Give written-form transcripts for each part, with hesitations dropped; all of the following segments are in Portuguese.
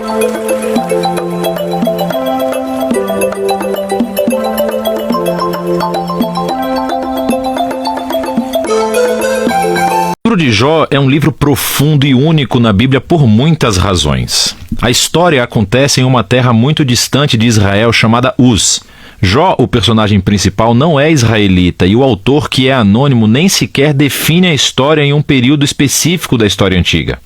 O livro de Jó é um livro profundo e único na Bíblia por muitas razões. A história acontece em uma terra muito distante de Israel chamada Uz. Jó, o personagem principal, não é israelita e o autor, que é anônimo, nem sequer define a história em um período específico da história antiga.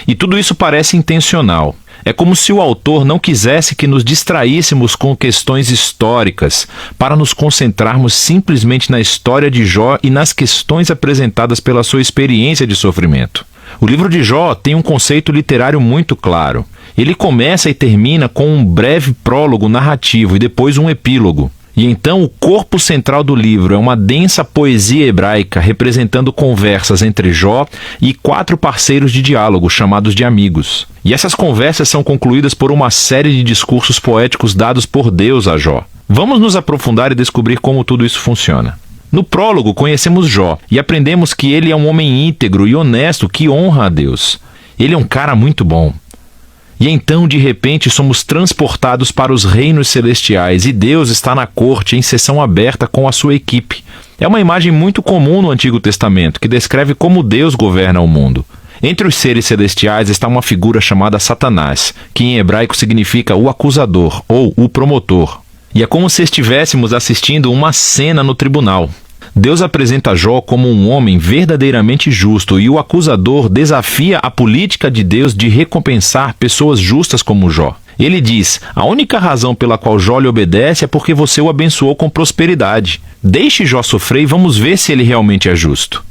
E tudo isso parece intencional. É como se o autor não quisesse que nos distraíssemos com questões históricas para nos concentrarmos simplesmente na história de Jó e nas questões apresentadas pela sua experiência de sofrimento. O livro de Jó tem um conceito literário muito claro. Ele começa e termina com um breve prólogo narrativo e depois um epílogo. E então o corpo central do livro é uma densa poesia hebraica representando conversas entre Jó e 4 parceiros de diálogo chamados de amigos. E essas conversas são concluídas por uma série de discursos poéticos dados por Deus a Jó. Vamos nos aprofundar e descobrir como tudo isso funciona. No prólogo conhecemos Jó e aprendemos que ele é um homem íntegro e honesto que honra a Deus. Ele é um cara muito bom. E então, de repente, somos transportados para os reinos celestiais e Deus está na corte em sessão aberta com a sua equipe. É uma imagem muito comum no Antigo Testamento, que descreve como Deus governa o mundo. Entre os seres celestiais está uma figura chamada Satanás, que em hebraico significa o acusador ou o promotor. E é como se estivéssemos assistindo uma cena no tribunal. Deus apresenta Jó como um homem verdadeiramente justo e o acusador desafia a política de Deus de recompensar pessoas justas como Jó. Ele diz: a única razão pela qual Jó lhe obedece é porque você o abençoou com prosperidade. Deixe Jó sofrer e vamos ver se ele realmente é justo.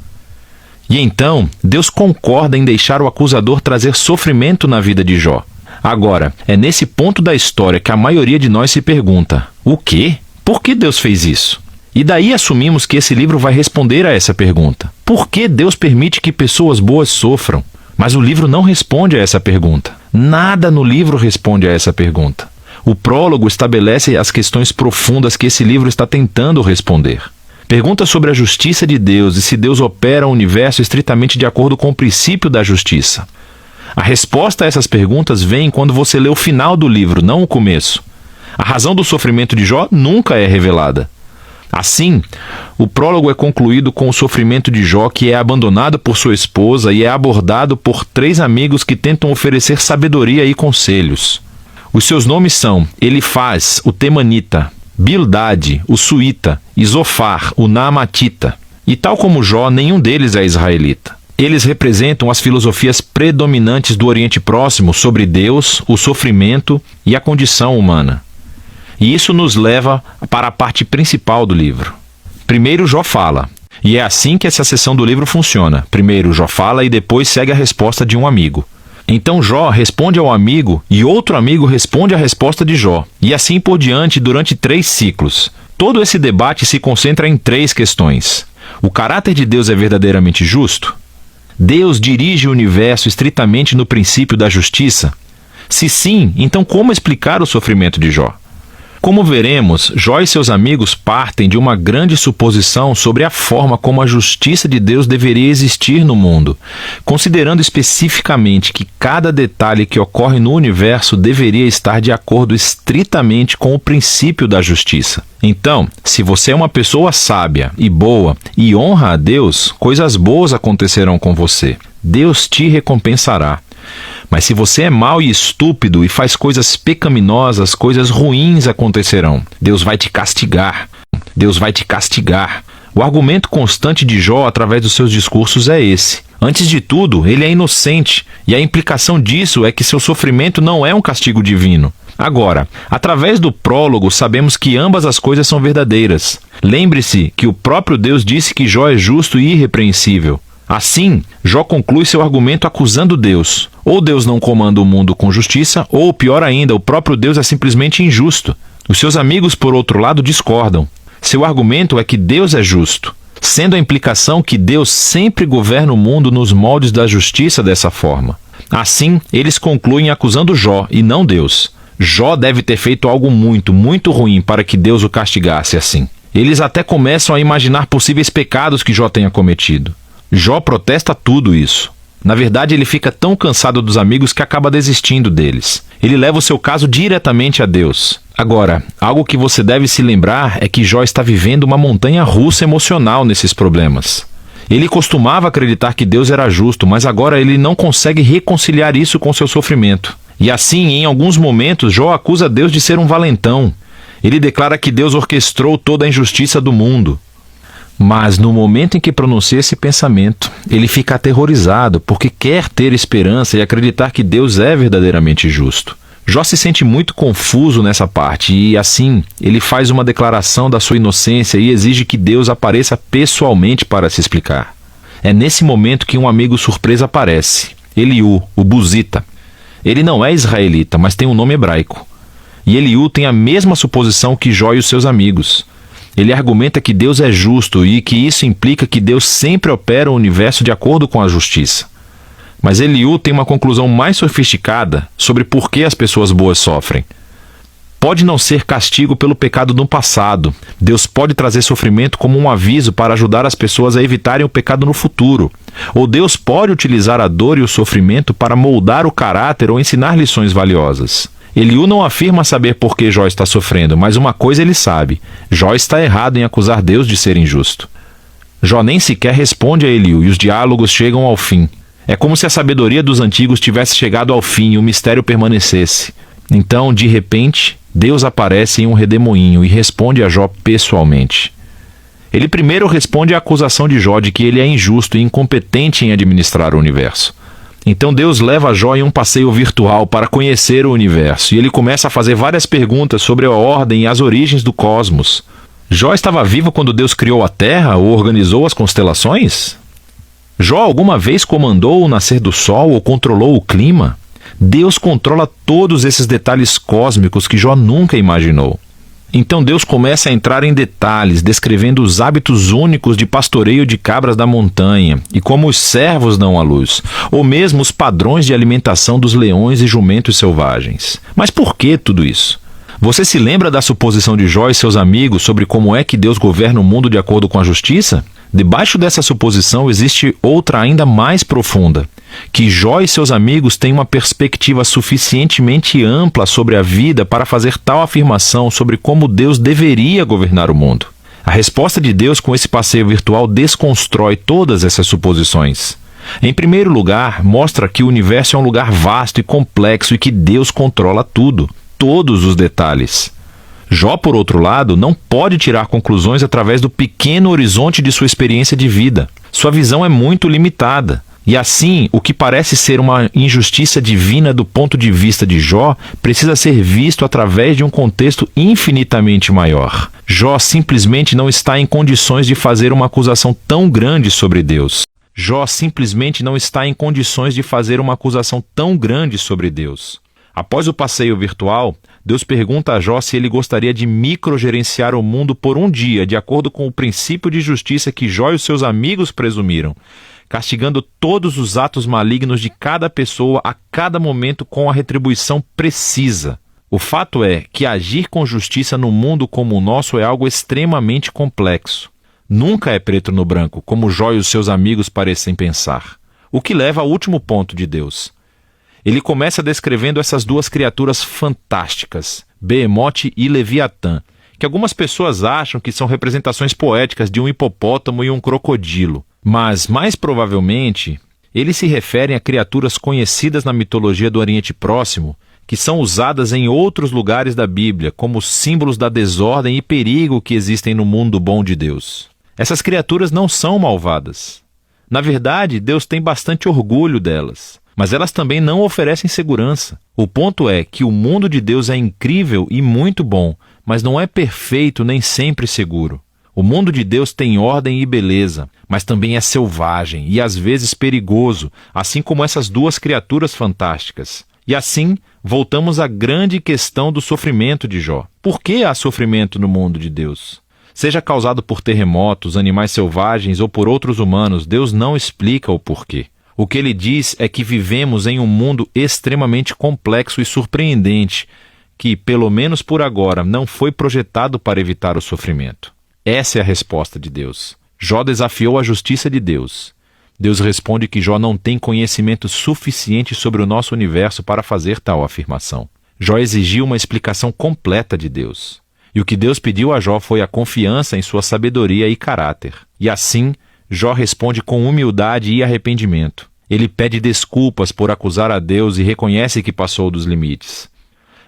E então, Deus concorda em deixar o acusador trazer sofrimento na vida de Jó. Agora, é nesse ponto da história que a maioria de nós se pergunta: o quê? Por que Deus fez isso? E daí assumimos que esse livro vai responder a essa pergunta. Por que Deus permite que pessoas boas sofram? Mas o livro não responde a essa pergunta. Nada no livro responde a essa pergunta. O prólogo estabelece as questões profundas que esse livro está tentando responder. Pergunta sobre a justiça de Deus e se Deus opera o universo estritamente de acordo com o princípio da justiça. A resposta a essas perguntas vem quando você lê o final do livro, não o começo. A razão do sofrimento de Jó nunca é revelada. Assim, o prólogo é concluído com o sofrimento de Jó, que é abandonado por sua esposa e é abordado por 3 amigos que tentam oferecer sabedoria e conselhos. Os seus nomes são Elifaz, o Temanita, Bildade, o Suíta, e Zofar, o Naamatita. E tal como Jó, nenhum deles é israelita. Eles representam as filosofias predominantes do Oriente Próximo sobre Deus, o sofrimento e a condição humana. E isso nos leva para a parte principal do livro. Primeiro Jó fala, e é assim que essa seção do livro funciona. Primeiro Jó fala e depois segue a resposta de um amigo. Então Jó responde ao amigo e outro amigo responde à resposta de Jó. E assim por diante durante 3 ciclos. Todo esse debate se concentra em 3 questões. O caráter de Deus é verdadeiramente justo? Deus dirige o universo estritamente no princípio da justiça? Se sim, então como explicar o sofrimento de Jó? Como veremos, Jó e seus amigos partem de uma grande suposição sobre a forma como a justiça de Deus deveria existir no mundo, considerando especificamente que cada detalhe que ocorre no universo deveria estar de acordo estritamente com o princípio da justiça. Então, se você é uma pessoa sábia e boa e honra a Deus, coisas boas acontecerão com você. Deus te recompensará. Mas se você é mau e estúpido e faz coisas pecaminosas, coisas ruins acontecerão. Deus vai te castigar. Deus vai te castigar. O argumento constante de Jó através dos seus discursos é esse. Antes de tudo, ele é inocente, e a implicação disso é que seu sofrimento não é um castigo divino. Agora, através do prólogo, sabemos que ambas as coisas são verdadeiras. Lembre-se que o próprio Deus disse que Jó é justo e irrepreensível. Assim, Jó conclui seu argumento acusando Deus. Ou Deus não comanda o mundo com justiça, ou, pior ainda, o próprio Deus é simplesmente injusto. Os seus amigos, por outro lado, discordam. Seu argumento é que Deus é justo, sendo a implicação que Deus sempre governa o mundo nos moldes da justiça dessa forma. Assim, eles concluem acusando Jó e não Deus. Jó deve ter feito algo muito, muito ruim para que Deus o castigasse assim. Eles até começam a imaginar possíveis pecados que Jó tenha cometido. Jó protesta tudo isso. Na verdade, ele fica tão cansado dos amigos que acaba desistindo deles. Ele leva o seu caso diretamente a Deus. Agora, algo que você deve se lembrar é que Jó está vivendo uma montanha-russa emocional nesses problemas. Ele costumava acreditar que Deus era justo, mas agora ele não consegue reconciliar isso com seu sofrimento. E assim, em alguns momentos, Jó acusa Deus de ser um valentão. Ele declara que Deus orquestrou toda a injustiça do mundo. Mas no momento em que pronuncia esse pensamento, ele fica aterrorizado porque quer ter esperança e acreditar que Deus é verdadeiramente justo. Jó se sente muito confuso nessa parte e, assim, ele faz uma declaração da sua inocência e exige que Deus apareça pessoalmente para se explicar. É nesse momento que um amigo surpresa aparece, Eliú, o Buzita. Ele não é israelita, mas tem um nome hebraico. E Eliú tem a mesma suposição que Jó e os seus amigos. Ele argumenta que Deus é justo e que isso implica que Deus sempre opera o universo de acordo com a justiça. Mas Eliú tem uma conclusão mais sofisticada sobre por que as pessoas boas sofrem. Pode não ser castigo pelo pecado no passado. Deus pode trazer sofrimento como um aviso para ajudar as pessoas a evitarem o pecado no futuro. Ou Deus pode utilizar a dor e o sofrimento para moldar o caráter ou ensinar lições valiosas. Eliú não afirma saber por que Jó está sofrendo, mas uma coisa ele sabe: Jó está errado em acusar Deus de ser injusto. Jó nem sequer responde a Eliú e os diálogos chegam ao fim. É como se a sabedoria dos antigos tivesse chegado ao fim e o mistério permanecesse. Então, de repente, Deus aparece em um redemoinho e responde a Jó pessoalmente. Ele primeiro responde à acusação de Jó de que ele é injusto e incompetente em administrar o universo. Então Deus leva Jó em um passeio virtual para conhecer o universo, e ele começa a fazer várias perguntas sobre a ordem e as origens do cosmos. Jó estava vivo quando Deus criou a Terra ou organizou as constelações? Jó alguma vez comandou o nascer do sol ou controlou o clima? Deus controla todos esses detalhes cósmicos que Jó nunca imaginou. Então Deus começa a entrar em detalhes, descrevendo os hábitos únicos de pastoreio de cabras da montanha e como os cervos dão à luz, ou mesmo os padrões de alimentação dos leões e jumentos selvagens. Mas por que tudo isso? Você se lembra da suposição de Jó e seus amigos sobre como é que Deus governa o mundo de acordo com a justiça? Debaixo dessa suposição existe outra ainda mais profunda, que Jó e seus amigos têm uma perspectiva suficientemente ampla sobre a vida para fazer tal afirmação sobre como Deus deveria governar o mundo. A resposta de Deus com esse passeio virtual desconstrói todas essas suposições. Em primeiro lugar, mostra que o universo é um lugar vasto e complexo e que Deus controla tudo, todos os detalhes. Jó, por outro lado, não pode tirar conclusões através do pequeno horizonte de sua experiência de vida. Sua visão é muito limitada. E assim, o que parece ser uma injustiça divina do ponto de vista de Jó precisa ser visto através de um contexto infinitamente maior. Jó simplesmente não está em condições de fazer uma acusação tão grande sobre Deus. Jó simplesmente não está em condições de fazer uma acusação tão grande sobre Deus. Após o passeio virtual, Deus pergunta a Jó se ele gostaria de microgerenciar o mundo por um dia, de acordo com o princípio de justiça que Jó e os seus amigos presumiram, castigando todos os atos malignos de cada pessoa a cada momento com a retribuição precisa. O fato é que agir com justiça no mundo como o nosso é algo extremamente complexo. Nunca é preto no branco, como Jó e os seus amigos parecem pensar. O que leva ao último ponto de Deus. Ele começa descrevendo essas duas criaturas fantásticas, Behemoth e Leviatã, que algumas pessoas acham que são representações poéticas de um hipopótamo e um crocodilo. Mas, mais provavelmente, eles se referem a criaturas conhecidas na mitologia do Oriente Próximo, que são usadas em outros lugares da Bíblia como símbolos da desordem e perigo que existem no mundo bom de Deus. Essas criaturas não são malvadas. Na verdade, Deus tem bastante orgulho delas, mas elas também não oferecem segurança. O ponto é que o mundo de Deus é incrível e muito bom, mas não é perfeito nem sempre seguro. O mundo de Deus tem ordem e beleza, mas também é selvagem e às vezes perigoso, assim como essas duas criaturas fantásticas. E assim, voltamos à grande questão do sofrimento de Jó. Por que há sofrimento no mundo de Deus? Seja causado por terremotos, animais selvagens ou por outros humanos, Deus não explica o porquê. O que ele diz é que vivemos em um mundo extremamente complexo e surpreendente, que, pelo menos por agora, não foi projetado para evitar o sofrimento. Essa é a resposta de Deus. Jó desafiou a justiça de Deus. Deus responde que Jó não tem conhecimento suficiente sobre o nosso universo para fazer tal afirmação. Jó exigiu uma explicação completa de Deus. E o que Deus pediu a Jó foi a confiança em sua sabedoria e caráter. E assim, Jó responde com humildade e arrependimento. Ele pede desculpas por acusar a Deus e reconhece que passou dos limites.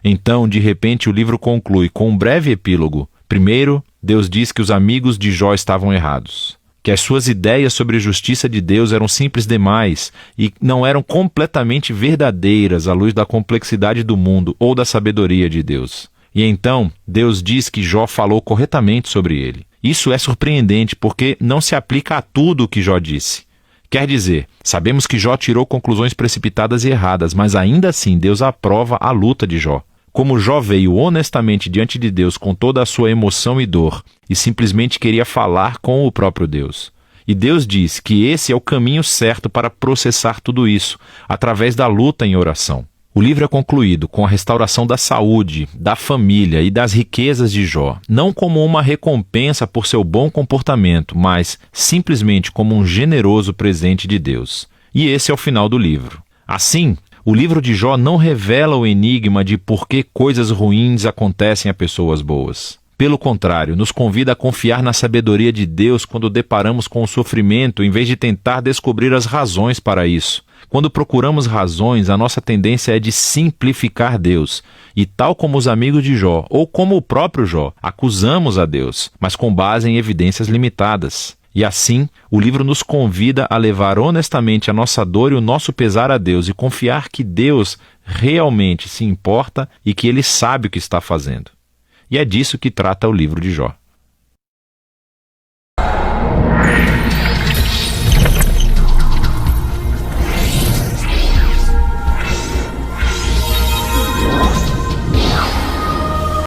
Então, de repente, o livro conclui com um breve epílogo. Primeiro, Deus diz que os amigos de Jó estavam errados, que as suas ideias sobre a justiça de Deus eram simples demais e não eram completamente verdadeiras à luz da complexidade do mundo ou da sabedoria de Deus. E então, Deus diz que Jó falou corretamente sobre ele. Isso é surpreendente porque não se aplica a tudo o que Jó disse. Quer dizer, sabemos que Jó tirou conclusões precipitadas e erradas, mas ainda assim Deus aprova a luta de Jó. Como Jó veio honestamente diante de Deus com toda a sua emoção e dor e simplesmente queria falar com o próprio Deus. E Deus diz que esse é o caminho certo para processar tudo isso, através da luta em oração. O livro é concluído com a restauração da saúde, da família e das riquezas de Jó, não como uma recompensa por seu bom comportamento, mas simplesmente como um generoso presente de Deus. E esse é o final do livro. Assim, o livro de Jó não revela o enigma de por que coisas ruins acontecem a pessoas boas. Pelo contrário, nos convida a confiar na sabedoria de Deus quando deparamos com o sofrimento, em vez de tentar descobrir as razões para isso. Quando procuramos razões, a nossa tendência é de simplificar Deus. E tal como os amigos de Jó, ou como o próprio Jó, acusamos a Deus, mas com base em evidências limitadas. E assim, o livro nos convida a levar honestamente a nossa dor e o nosso pesar a Deus e confiar que Deus realmente se importa e que Ele sabe o que está fazendo. E é disso que trata o livro de Jó.